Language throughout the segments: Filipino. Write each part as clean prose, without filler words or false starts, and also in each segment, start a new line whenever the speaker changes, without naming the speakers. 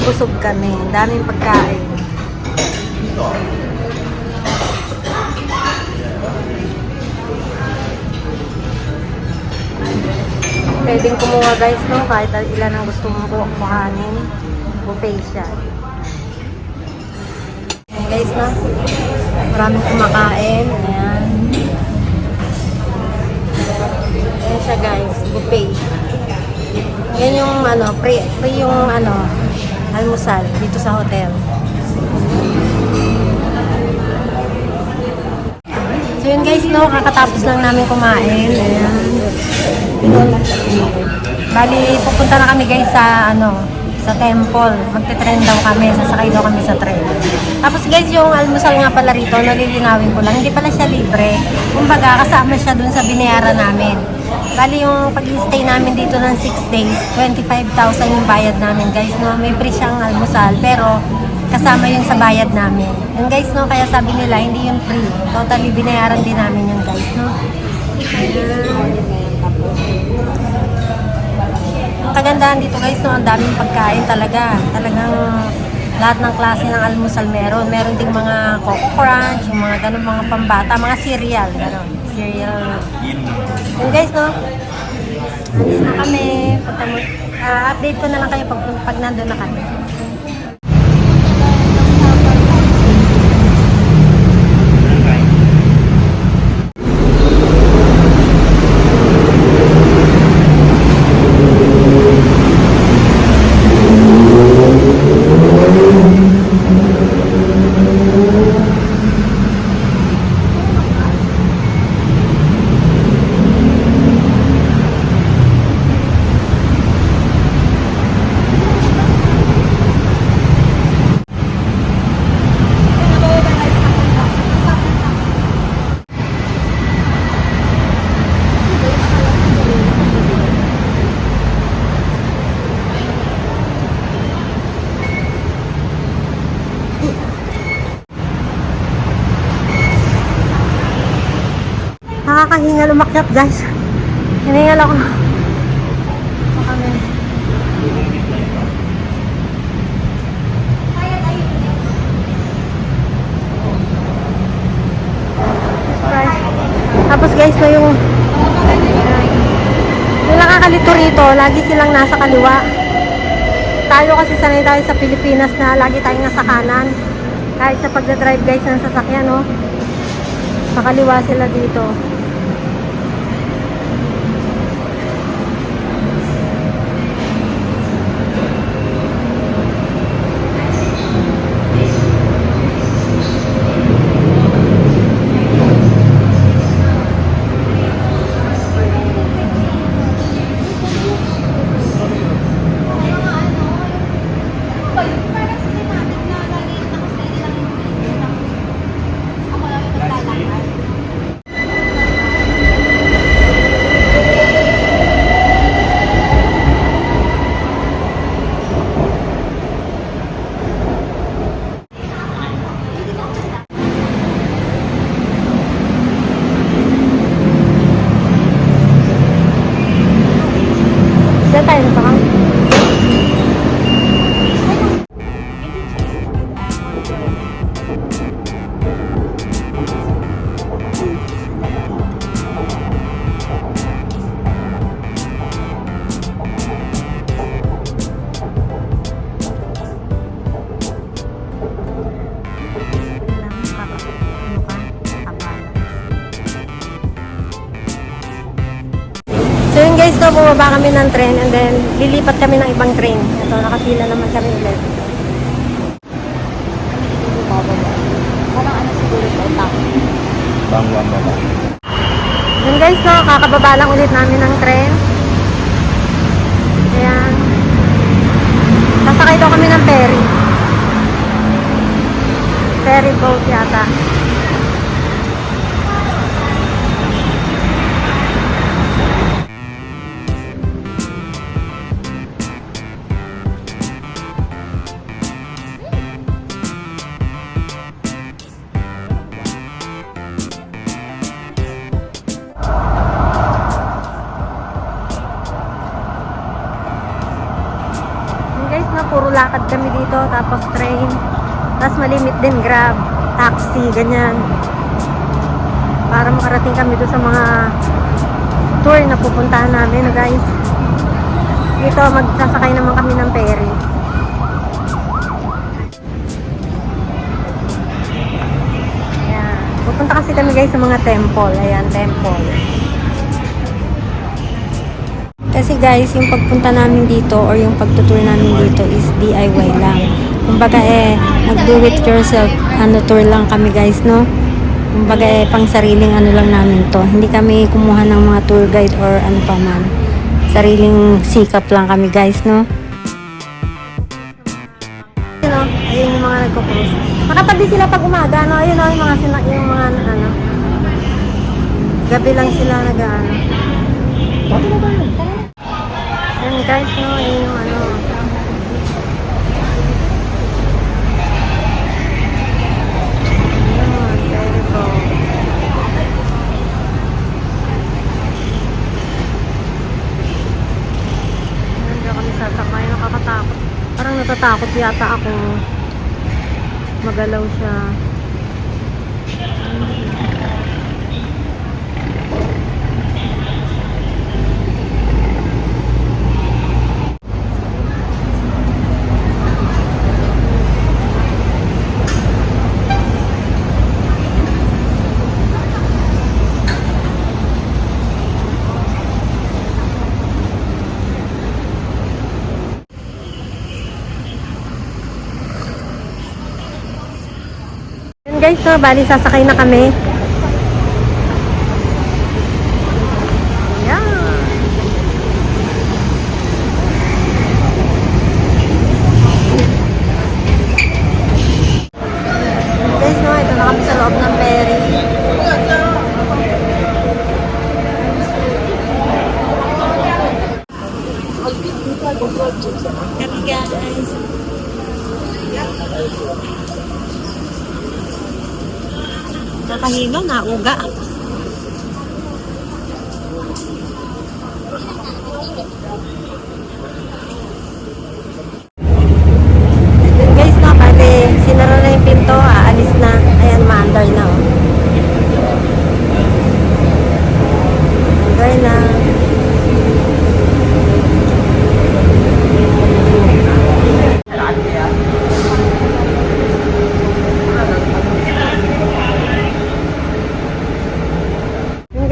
busog kami. Daming pagkain. Pwedeng kumuha guys, no? Kahit ilan ang gusto mong kuhanin. Buffet siya. Ayan guys, no? Maraming kumakain. Ayan. Ayan siya guys, buffet. Yan yung ano, pre yung ano, almusal dito sa hotel. So yun guys, no, kakatapos lang namin kumain. Ayan. Bali, pupunta na kami guys sa ano, sa temple. Magte-train daw kami, sasakay daw kami sa train. Tapos guys, yung almusal nga pala rito, nalilinawin ko lang, hindi pala siya libre. Kumbaga, kasama siya dun sa binayaran namin. Bali, yung pag-stay namin dito ng 6 days, 25,000 yung bayad namin guys, no? May free siyang almusal, pero kasama yun sa bayad namin. Yung guys, no, kaya sabi nila, hindi yun free. Totally binayaran din namin yun guys, no? Ang kagandahan dito guys, no, ang daming pagkain talaga. Talagang lahat ng klase ng almusal meron. Meron ding mga Coco Crunch, yung mga ganun, mga pambata, mga cereal, gano'n. Cereal. Yun guys, no? Alis na kami. Update ko na lang kayo pag nandun na kami. Nakakahingal umakyat guys. Hiningal ako. Kami. Tapos guys, no, yung nakakalito rito, lagi silang nasa kaliwa. Tayo kasi sanay tayo sa Pilipinas na lagi tayong nasa kanan. Kahit sa pagdadrive guys ng sasakyan, no? Sa kaliwa sila dito. Diyan tayo na pa. So yun guys, no, bumaba kami ng train and then lilipat kami ng ibang train. Ito, nakapila naman kami ulit.
Parang ano siguro ito,
Bangwang baba.
Yun guys, no, kakababa lang ulit namin ng train. Ayan. Sasakay daw kami ng ferry. Ferry boat yata. Puro lakad kami dito, tapos train. Tapos malimit din Grab, taxi, ganyan. Para makarating kami doon sa mga tour na pupuntahan namin, guys. Dito, magsasakay naman kami ng ferry. Ayan. Pupunta kasi kami guys sa mga temple. Ayan, temple. Kasi guys, yung pagpunta namin dito or yung pagtutour namin dito is DIY lang. Kumbaga nag-do it yourself, tour lang kami guys, no? Kumbaga pang sariling lang namin to. Hindi kami kumuha ng mga tour guide or ano pa man. Sariling sikap lang kami guys, no? Ayun yung mga nagko-cruise. Makatabi sila pag umaga, no? Ayun yung mga gabi lang sila nag-ano. Ayun guys, no? Ayun yung ano. Ayun, very cool. Nandiyan kami sasakay, nakakatakot. Parang natatakot yata ako. Magalaw siya. Guys, no, bali sasakay na kami. Ayan. Guys, no, ito na kami sa loob ng ferry. Kami guys. Nakahilo, nauga. Guys, no, pati sinara na yung pinto, aalis na. Ayan, ma-under na. Oh. Under na.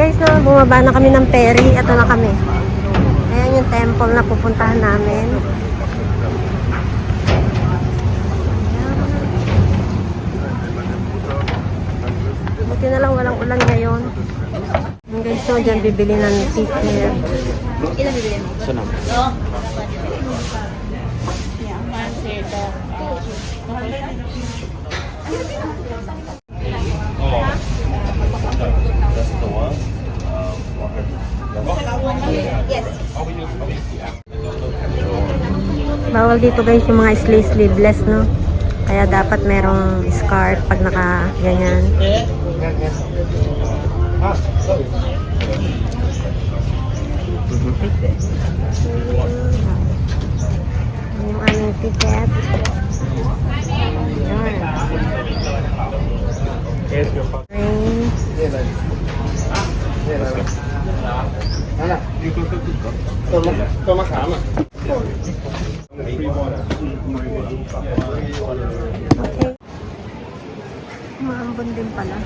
Guys, no, bumaba na kami ng ferry. Ito na kami. Ayan yung temple na pupuntahan namin. Ayan. Buti na lang walang ulan ngayon. Yung guys, no, dyan bibili ng ticket.
Ilan bibili mo?
Sana. That's the one.
Yes.
Bawal dito guys yung mga sleeveless, no? Kaya dapat merong scarf pag naka ganyan. Yung aming ticket.
Toma calma.
Okay. Maambon din pala.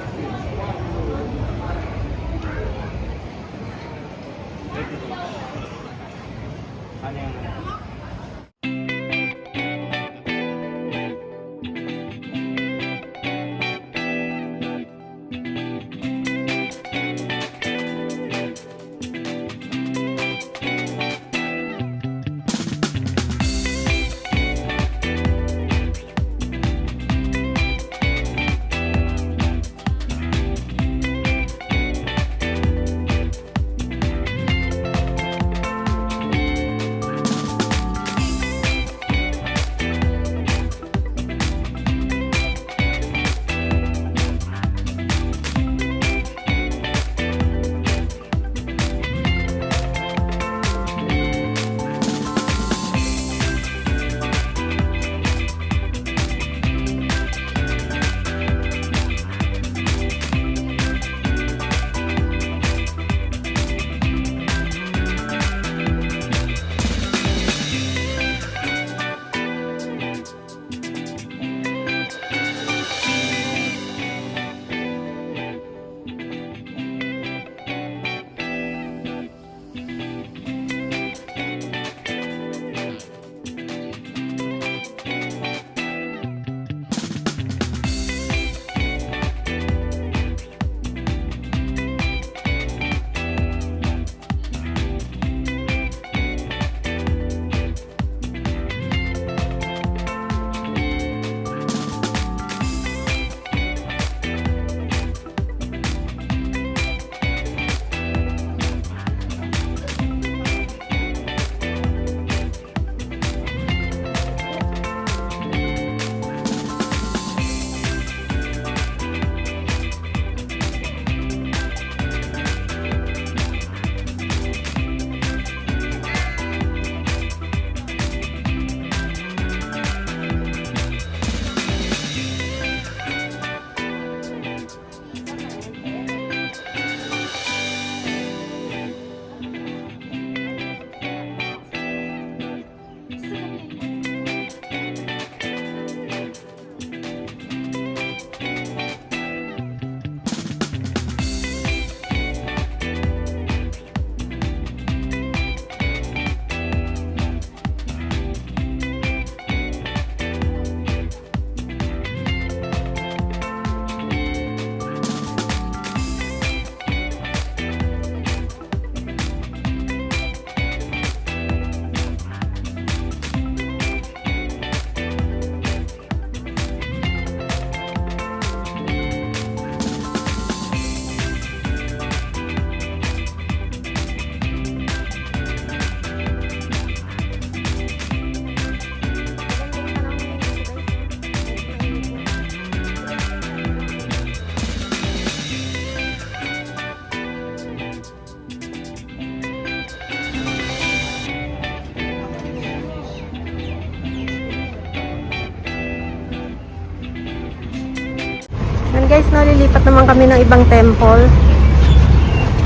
guys, no, lilipat naman kami ng ibang temple.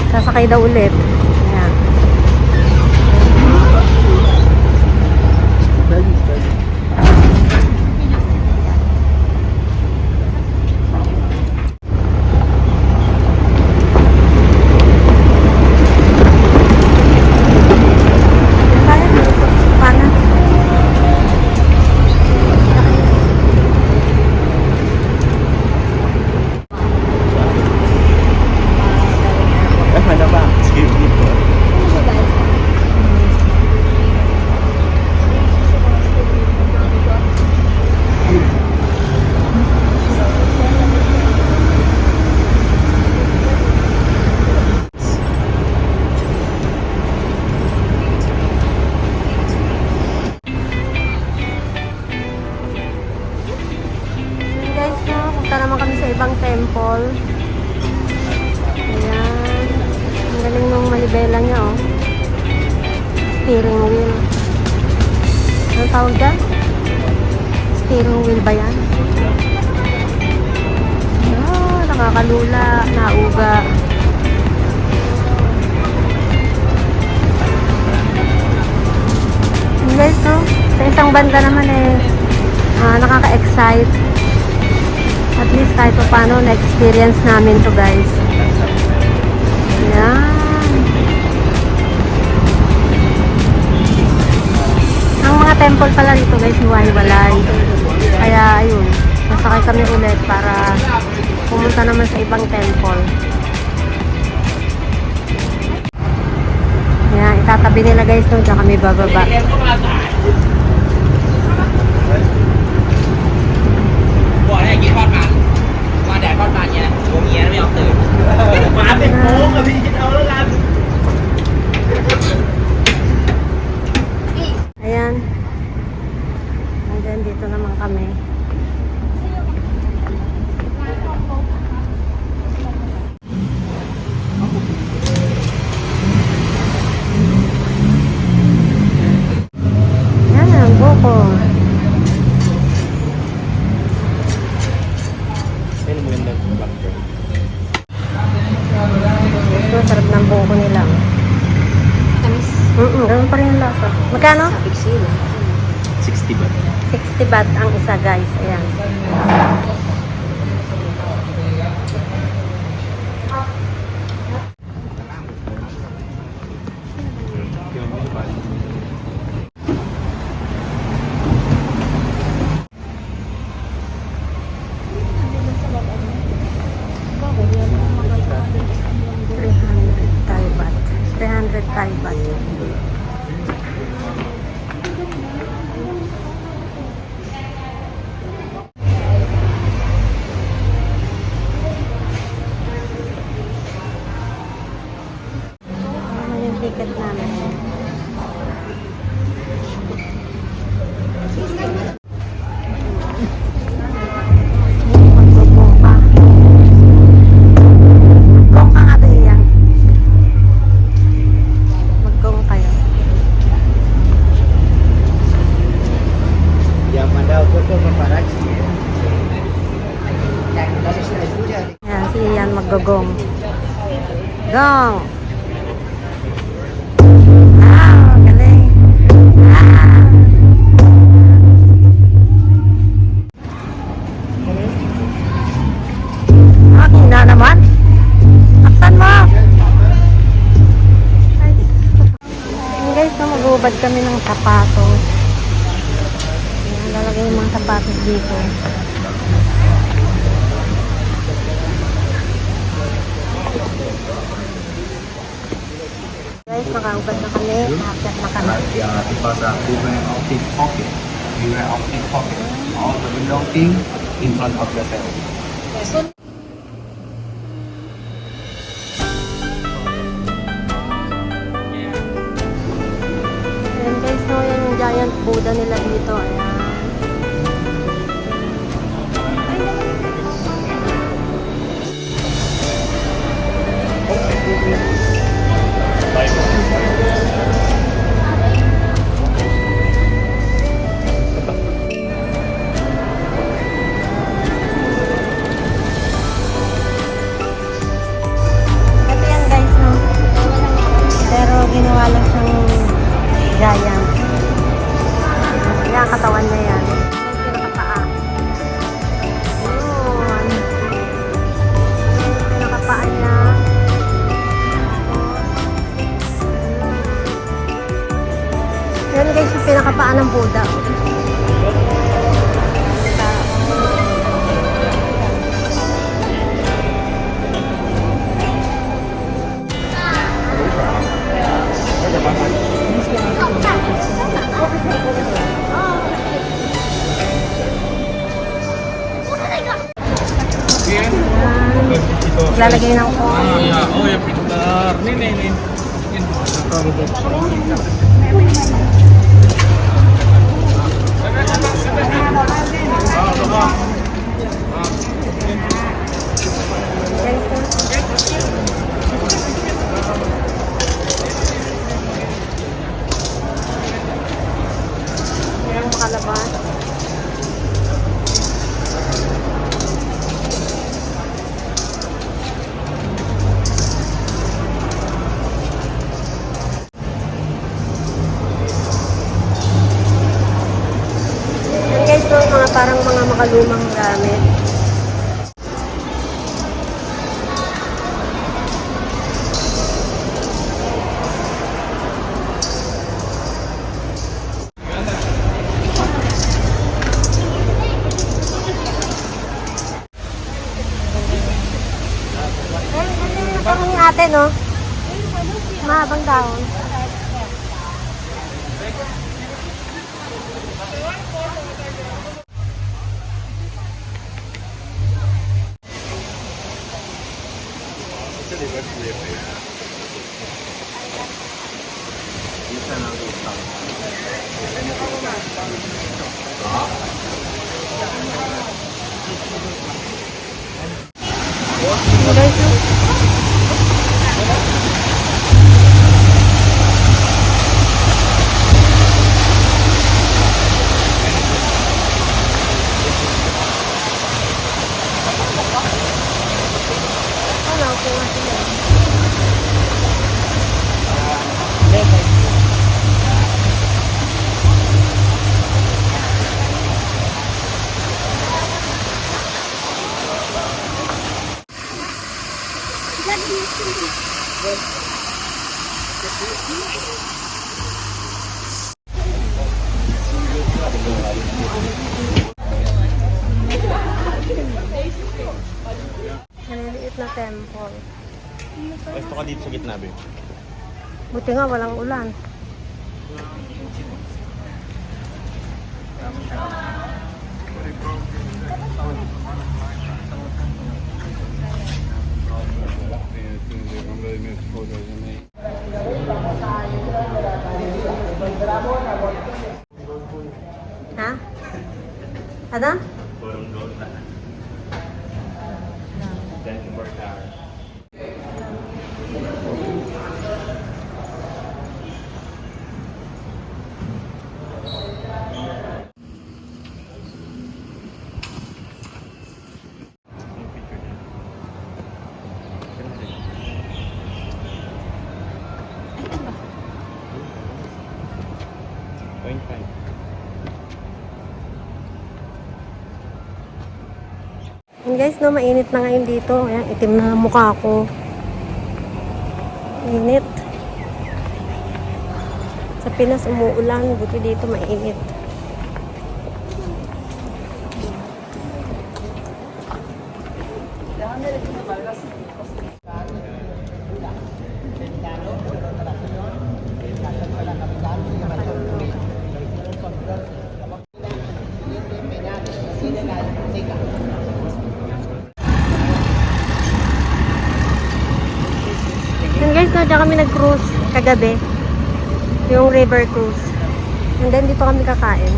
Sasakay daw ulit. Ayan.
Ano ba? Excuse me po.
Ayan guys, no, punta naman kami sa ibang temple. Ayan. Ang galing nung manibela niya, oh. Steering wheel. Anong tawag dyan? Steering wheel ba yan? Ah, nakakalula, nauga. Ayan guys, no, sa isang banda naman nakaka-excite. At least kahit pa paano na-experience namin to guys. Ayan. Ang mga temple pala dito guys, hiwa-hiwalay. Kaya ayun, masakay kami ulit para pumunta naman sa ibang temple. Ayan, itatabi nila guys nung dyan kami bababa.
Bộ này chỉ con bạn qua để con bạn nha bố mía nó mới học từ mà bên bố mà bị đâu nó làm
Ayan. And then dito naman kami. Ayan ang buko.
Ano mo ganda ng black girl?
Ito, sarap ng buko nila.
Tamis.
Ganun pa rin yung lasa. Magkano?
Big seal.
60 ba?
60 baht ang isa guys. Ayan. Thai baht. 300 Thai baht. Ano yung ticket namin? Magbubong ka. Magbubong ka nga ba yan? Magbubong kayo.
Yang mana foto paparazzi yang dari studio
Ayan, si Ian maggogong. Gong! Ah, galing! Ah! Akin na naman! Taksan mo! Ay, Ayan guys, no, mag-uubad kami ng sapatos. Ayan, lalagay yung mga sapatos dito. Guys, nakaubad na kami. Nakakit na kami.
Yeah, because beware of pickpocket. Beware of pickpocket. All the window thing in front of yourself.
Ayan guys, no, yan yung giant Buddha nila dito. Ayan. Yan guys, yung pinakapaan ng Buddha. Lalagay ng ko.
Oh, ya pintar. Nih.
Yan ang makalabas. Yan guys, no, mga parang mga makalumang gamit. Parang yung ate, no? Mahabang dahon. Guys, okay na sila. Maliliit na temple.
Pwesto ka dito sa gitna, babe.
Buti nga walang ulan. Ha? Ano?
Purong gold na. Then to work hour. Point 5.
And guys, no, mainit na ngayon dito. Ayan, itim na ang mukha ko. Init. Sa Pinas umuulan, buti dito mainit. And guys, no, dyan kami nag-cruise kagabi. Yung river cruise. And then dito kami kakain.